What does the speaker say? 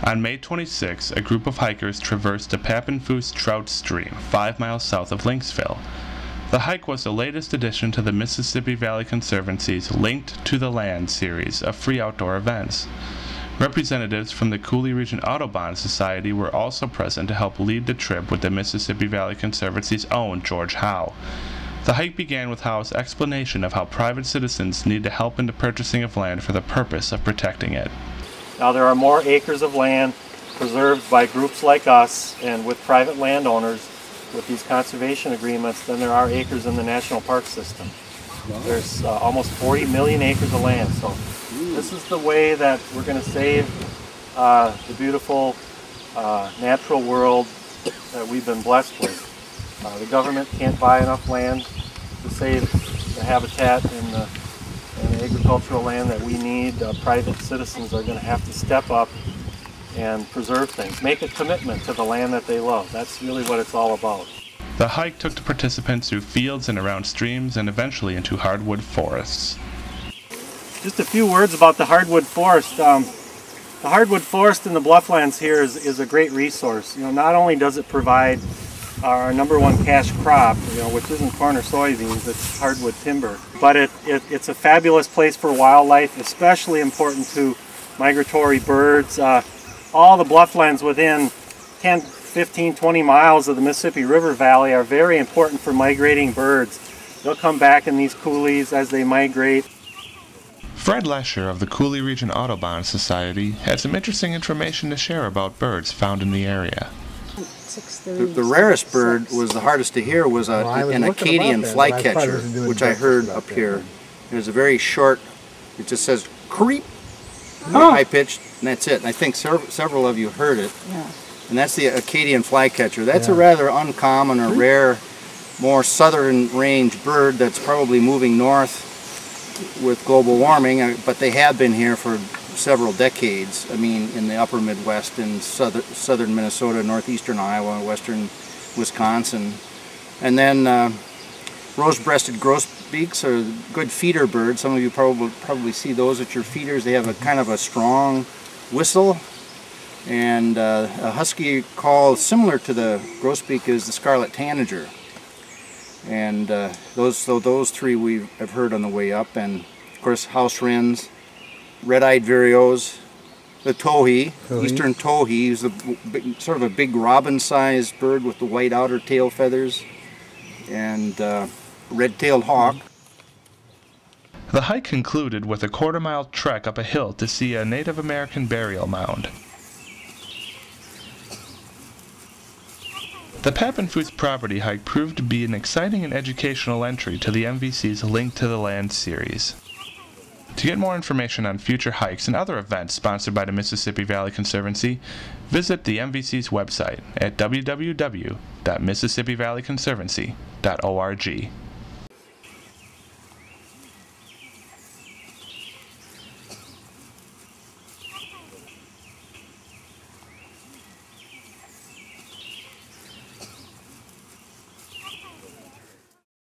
On May 26, a group of hikers traversed the Papenfuss Trout Stream 5 miles south of Lynxville. The hike was the latest addition to the Mississippi Valley Conservancy's Linked to the Land series of free outdoor events. Representatives from the Coulee Region Audubon Society were also present to help lead the trip with the Mississippi Valley Conservancy's own George Howe. The hike began with Howe's explanation of how private citizens need to help in the purchasing of land for the purpose of protecting it. Now there are more acres of land preserved by groups like us and with private landowners with these conservation agreements than there are acres in the national park system. There's almost 40 million acres of land, so this is the way that we're going to save the beautiful natural world that we've been blessed with. The government can't buy enough land to save the habitat and the agricultural land that we need. Private citizens are going to have to step up and preserve things, make a commitment to the land that they love. That's really what it's all about. The hike took the participants through fields and around streams and eventually into hardwood forests. Just a few words about the hardwood forest. The hardwood forest in the blufflands here is a great resource. You know, not only does it provide our #1 cash crop, which isn't corn or soybeans, it's hardwood timber, but it's a fabulous place for wildlife, especially important to migratory birds. All the blufflands within 10, 15, 20 miles of the Mississippi River Valley are very important for migrating birds. They'll come back in these coulees as they migrate. Fred Lesher of the Coulee Region Audubon Society had some interesting information to share about birds found in the area. The rarest bird was the hardest to hear was an Acadian flycatcher, which I heard up here. There's a very short, it just says creep, high pitched, and that's it. And I think several of you heard it. Yeah. And that's the Acadian flycatcher. That's a rather uncommon or rare, more southern range bird that's probably moving north with global warming, but they have been here for several decades. I mean, in the upper Midwest, in southern Minnesota, northeastern Iowa, western Wisconsin. And then rose-breasted grosbeaks are good feeder birds. Some of you probably see those at your feeders. They have a kind of a strong whistle, and a husky call similar to the grosbeak is the scarlet tanager. And those three we have heard on the way up, and of course house wrens, red-eyed vireos, the towhee, eastern towhee, is sort of a big robin-sized bird with the white outer tail feathers, and red-tailed hawk. The hike concluded with a quarter-mile trek up a hill to see a Native American burial mound. The Papenfuss Property hike proved to be an exciting and educational entry to the MVC's Linked to the Land series. To get more information on future hikes and other events sponsored by the Mississippi Valley Conservancy, visit the MVC's website at www.mississippiValleyConservancy.org.